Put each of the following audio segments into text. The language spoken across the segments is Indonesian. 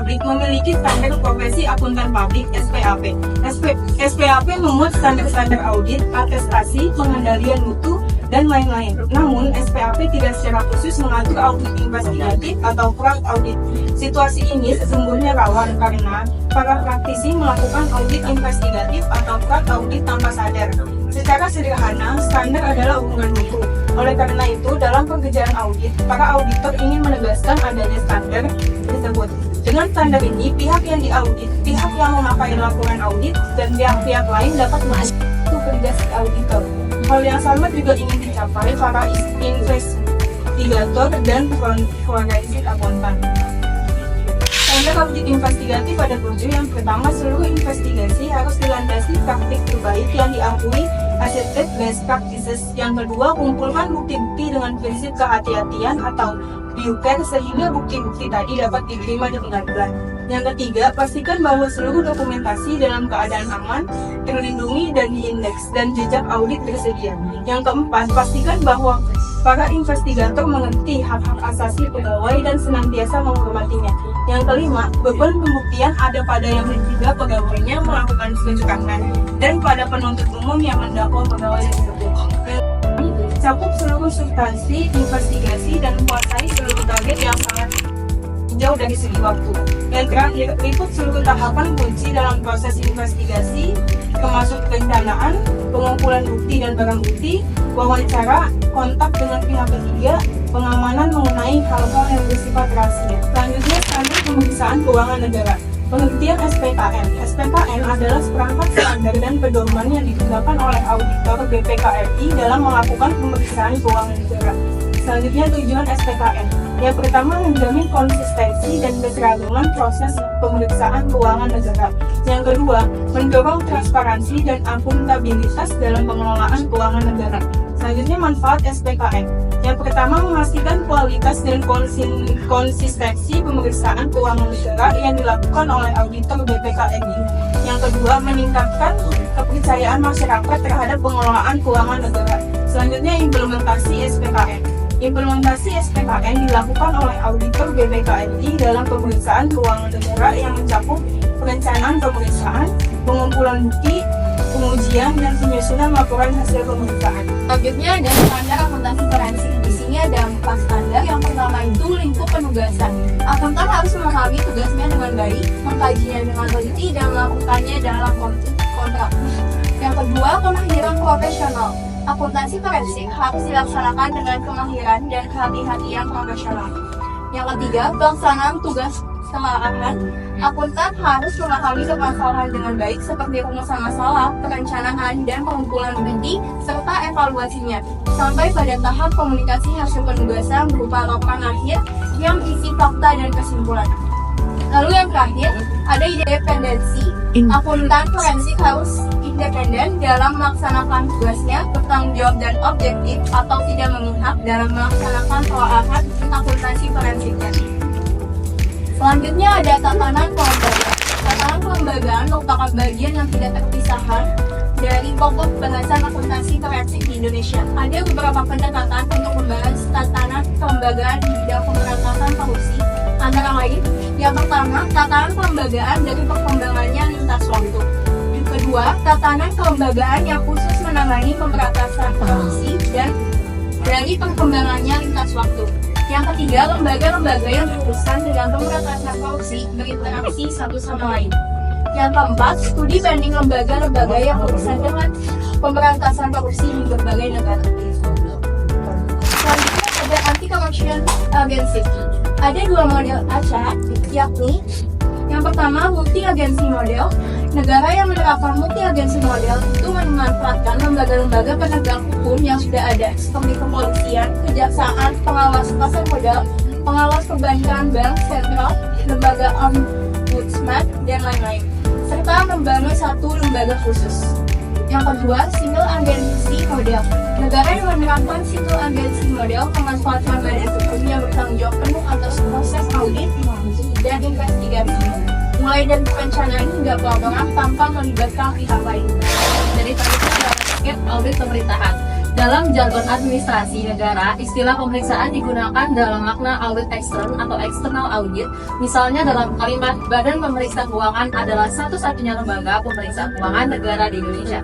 publik memiliki standar profesi akuntan publik (SPAP). SPAP memuat standar-standar audit, atestasi, pengendalian mutu, dan lain-lain. Namun, SPAP tidak secara khusus mengatur audit investigatif atau fraud audit. Situasi ini sesungguhnya rawan karena para praktisi melakukan audit investigatif atau fraud audit tanpa sadar. Secara sederhana, standar adalah ukuran mutu. Oleh karena itu, dalam pekerjaan audit, para auditor ingin menegaskan adanya standar tersebut. Dengan standar ini, pihak yang diaudit, pihak yang memakai laporan audit, dan pihak-pihak lain dapat membantu kerja si auditor. Hal yang sama juga ingin dicapai para investigator dan forensik akuntan. Standar audit investigatif ada 7. Yang pertama, seluruh investigasi harus dilandasi praktik terbaik yang diakui accepted best practices. Yang kedua, kumpulkan bukti-bukti dengan prinsip kehati-hatian atau due care sehingga bukti-bukti tadi dapat diterima di pengadilan. Yang ketiga, pastikan bahwa seluruh dokumentasi dalam keadaan aman, terlindungi, dan diindeks, dan jejak audit tersedia. Yang keempat, pastikan bahwa para investigator mengerti hak-hak asasi pegawai dan senantiasa menghormatinya. Yang kelima, beban pembuktian ada pada yang diduga pegawainya melakukan kecurangan dan pada penuntut umum yang mendakwa pegawai tersebut. Cakup seluruh substansi investigasi dan menguasai seluruh target yang sangat jauh dari segi waktu. Yang terakhir, ikut seluruh tahapan kunci dalam proses investigasi, termasuk perencanaan, pengumpulan bukti dan barang bukti, wawancara, kontak dengan pihak ketiga, pengamanan mengenai hal-hal yang bersifat rahasia. Selanjutnya, standar pemeriksaan keuangan negara. Pengertian SPKN. SPKN adalah seperangkat standar dan pedoman yang digunakan oleh auditor BPK RI dalam melakukan pemeriksaan keuangan negara. Selanjutnya, tujuan SPKN. Yang pertama, menjamin konsistensi dan keseragaman proses pemeriksaan keuangan negara. Yang kedua, mendorong transparansi dan akuntabilitas dalam pengelolaan keuangan negara. Selanjutnya, manfaat SPKN. Yang pertama, memastikan kualitas dan konsistensi pemeriksaan keuangan negara yang dilakukan oleh auditor BPK RI. Yang kedua, meningkatkan kepercayaan masyarakat terhadap pengelolaan keuangan negara. Selanjutnya, implementasi SPKN. Implementasi SPKN dilakukan oleh auditor BPK RI dalam pemeriksaan keuangan negara yang mencakup perencanaan pemeriksaan, pengumpulan bukti, pengujian, dan penyusunan laporan hasil pemeriksaan. Selanjutnya ada standar akuntansi forensik. Di sini ada 4 standar. Yang pertama itu lingkup penugasan. Akuntan harus memahami tugasnya dengan baik, mengkajinya dengan teliti, dan melakukannya dalam kontrak. Yang kedua, kemahiran profesional. Akuntansi forensik harus dilaksanakan dengan kemahiran dan kehati-hatian profesional. Yang ketiga, pelaksanaan tugas kesalahan. Akuntan harus memahami permasalahan dengan baik seperti rumusan masalah, perencanaan, dan pengumpulan bukti, serta evaluasinya, sampai pada tahap komunikasi hasil penugasan berupa laporan akhir yang berisi fakta dan kesimpulan. Lalu yang terakhir, ada independensi. Akuntan forensik harus independen dalam melaksanakan tugasnya, bertanggung jawab dan objektif atau tidak memihak dalam melaksanakan pelayanan akuntansi forensiknya. Selanjutnya ada tatanan kelembagaan. Tatanan kelembagaan merupakan bagian yang tidak terpisahkan dari pokok bahasan akuntansi forensik di Indonesia. Ada beberapa pendekatan untuk membahas tatanan kelembagaan di bidang pemberantasan korupsi, antara lain, yang pertama, tatanan kelembagaan dari perkembangannya lintas waktu. Yang kedua, tatanan kelembagaan yang khusus menangani pemberantasan korupsi dan dari perkembangannya lintas waktu. Yang ketiga, lembaga-lembaga yang berurusan dengan pemberantasan korupsi berinteraksi satu sama lain. Yang keempat, studi banding lembaga-lembaga yang berurusan dengan pemberantasan korupsi di berbagai negara. Selanjutnya ada anti-corruption agency. Ada 2 model acara, yakni yang pertama, multi-agensi model. Negara yang menerapkan multi-agensi model itu memanfaatkan lembaga-lembaga penegak hukum yang sudah ada, seperti kepolisian, kejaksaan, pengawas pasar modal, pengawas perbankan, bank sentral, lembaga ombudsman, dan lain-lain, serta membangun satu lembaga khusus. Yang kedua, single agency model. Negara yang menerapkan single agency model memanfaatkan badan hukum yang bertanggung jawab penuh atas proses audit dan investigasi, mulai dari perencanaan hingga pelaporan tanpa melibatkan pihak lain. Dari targetnya adalah target audit pemerintahan. Dalam jargon administrasi negara, istilah pemeriksaan digunakan dalam makna audit ekstern atau external audit. Misalnya dalam kalimat, Badan Pemeriksa Keuangan adalah satu-satunya lembaga pemeriksa keuangan negara di Indonesia.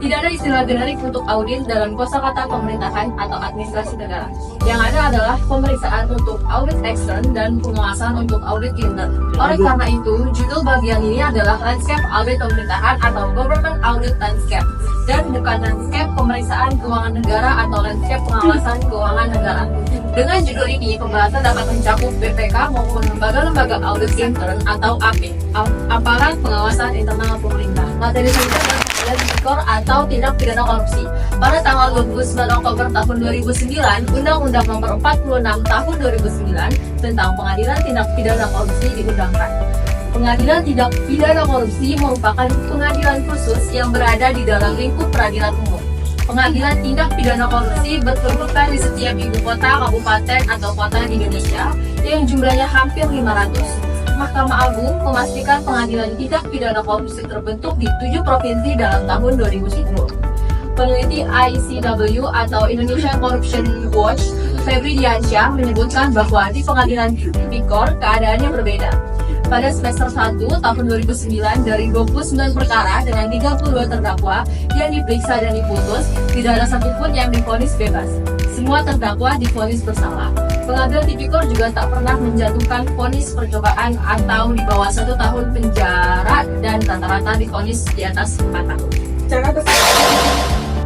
Tidak ada istilah generik untuk audit dalam kosakata pemerintahan atau administrasi negara. Yang ada adalah pemeriksaan untuk audit ekstern dan pengawasan untuk audit intern. Oleh karena itu, judul bagian ini adalah Landscape Audit Pemerintahan atau Government Audit Landscape, dan bukan landscape pemeriksaan keuangan negara atau landscape pengawasan keuangan negara. Dengan judul ini, pembahasan dapat mencakup BPK maupun lembaga-lembaga audit intern atau AP, aparat pengawasan internal pemerintah. Materi selanjutnya adalah tipikor atau tindak pidana korupsi. Pada tanggal 29 Oktober tahun 2009, Undang-Undang Nomor 46 Tahun 2009 tentang Pengadilan Tindak Pidana Korupsi diundangkan. Pengadilan Tindak Pidana Korupsi merupakan pengadilan khusus yang berada di dalam lingkup peradilan umum. Pengadilan Tindak Pidana Korupsi berkedudukan di setiap ibu kota, kabupaten, atau kota di Indonesia yang jumlahnya hampir 500. Mahkamah Agung memastikan pengadilan tindak pidana korupsi terbentuk di 7 provinsi dalam tahun 2010. Peneliti ICW atau Indonesia Corruption Watch, Febri Diansyah, menyebutkan bahwa di pengadilan tipikor keadaannya berbeda. Pada semester 1 tahun 2009, dari 29 perkara dengan 32 terdakwa yang diperiksa dan diputus, tidak ada satupun yang divonis bebas. Semua terdakwa divonis bersalah. Pengadilan tipikor juga tak pernah menjatuhkan vonis percobaan atau di bawah 1 tahun penjara, dan rata-rata divonis di atas 4 tahun. Secara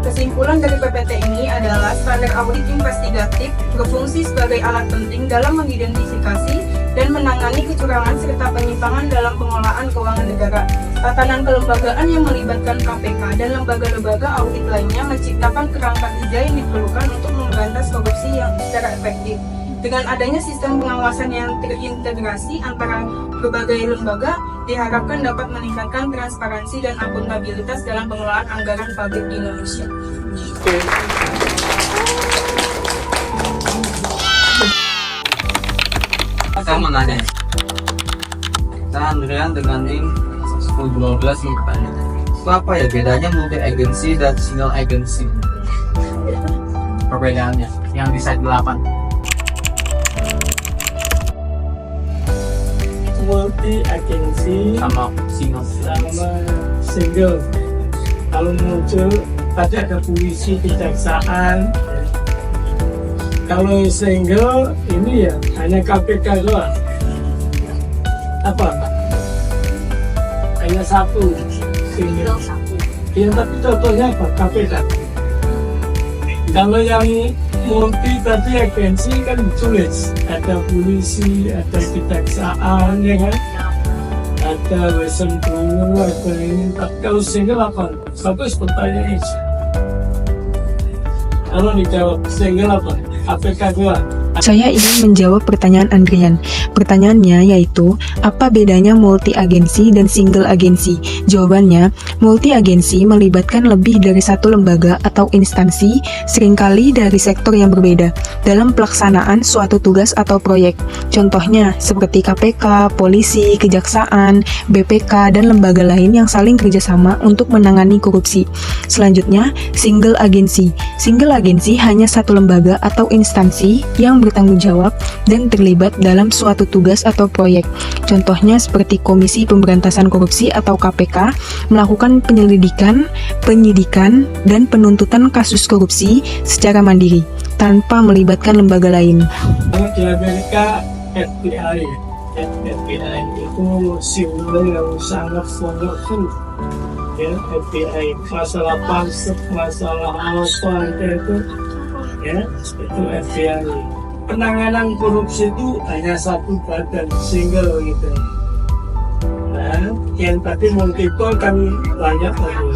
kesimpulan dari PPT ini adalah standar audit investigatif berfungsi sebagai alat penting dalam mengidentifikasi dan menangani kecurangan serta penyimpangan dalam pengelolaan keuangan negara. Tatanan kelembagaan yang melibatkan KPK dan lembaga-lembaga audit lainnya menciptakan kerangka kerja yang diperlukan untuk memberantas korupsi yang secara efektif. Dengan adanya sistem pengawasan yang terintegrasi antara berbagai lembaga, diharapkan dapat meningkatkan transparansi dan akuntabilitas dalam pengelolaan anggaran publik di Indonesia. Saya mau nanya, saya Andrian dengan NIM 1012 nih Pak. Itu apa ya bedanya multi agency dan single agency? Perbedaannya yang di slide 8. Multi agensi Sama single. single. Kalau muncul tadi ada polisi, kejaksaan. Kalau single ini ya hanya KPK doang. Apa? Hanya satu single. Ya, tapi contohnya apa? KPK. Kalau yang multi tadi agensi kan tulis, ada polisi, ada kejaksaan, ya kan? Ada whistleblower, ada ini. Tapi kalau single apa? Bagus pertanyaan itu. Kalau dijawab single apa? KPK doang. Saya ingin menjawab pertanyaan Andrian. Pertanyaannya yaitu, apa bedanya multi-agensi dan single-agensi? Jawabannya, multi-agensi melibatkan lebih dari satu lembaga atau instansi, seringkali dari sektor yang berbeda, dalam pelaksanaan suatu tugas atau proyek. Contohnya, seperti KPK, polisi, kejaksaan, BPK, dan lembaga lain yang saling kerjasama untuk menangani korupsi. Selanjutnya, single-agensi. Single-agensi hanya satu lembaga atau instansi yang bertanggung jawab dan terlibat dalam suatu tugas atau proyek. Contohnya seperti Komisi Pemberantasan Korupsi atau KPK melakukan penyelidikan, penyidikan, dan penuntutan kasus korupsi secara mandiri tanpa melibatkan lembaga lain. Di Amerika FBI itu simbol yang sangat powerful. Ya, FBI masalah pansel, masalah apa itu, ya itu FBI. Penanganan korupsi itu hanya satu badan, single gitu. Nah, yang tadi multiple kan banyak lagi.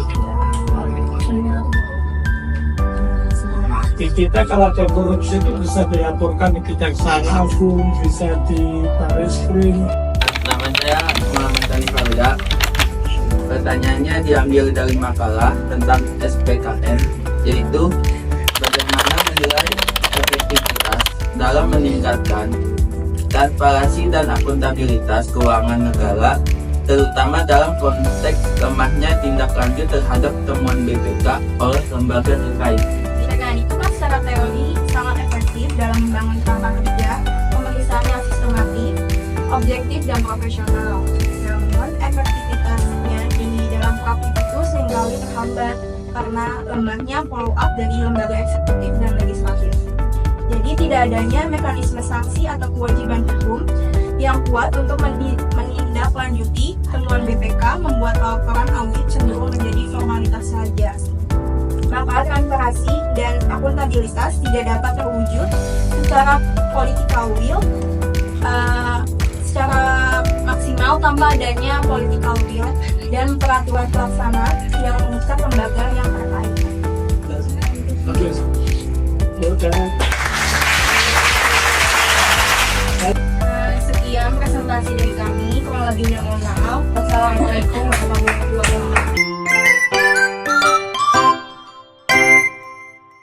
Di kita kalau ada korupsi itu bisa dilaporkan di Kejaksaan Agung, bisa di Barreskrim. Nama saya Muhammad Dani Farida. Pertanyaannya diambil dari makalah tentang SPKN, yaitu bagaimana menilai efektivitas dalam meningkatkan transparansi dan akuntabilitas keuangan negara, terutama dalam konteks lemahnya tindak lanjut terhadap temuan BPK oleh lembaga terkait. Dengan secara teori sangat efektif dalam membangun kerangka kerja, pemeriksaan yang sistematis, objektif dan profesional. Namun efektivitasnya di dalam praktik itu seringkali terhambat karena lemahnya follow up dari lembaga eksekutif dan legislatif. Jadi tidak adanya mekanisme sanksi atau kewajiban hukum yang kuat untuk menindaklanjuti temuan BPK membuat laporan audit cenderung menjadi formalitas saja. Maka transparansi dan akuntabilitas tidak dapat terwujud secara political will secara maksimal tanpa adanya political will dan peraturan pelaksana yang mengikat lembaga yang terkait. Bagus. Udah. Sekian presentasi dari kami, kurang lebihnya mohon maaf. Wassalamualaikum warahmatullahi wabarakatuh.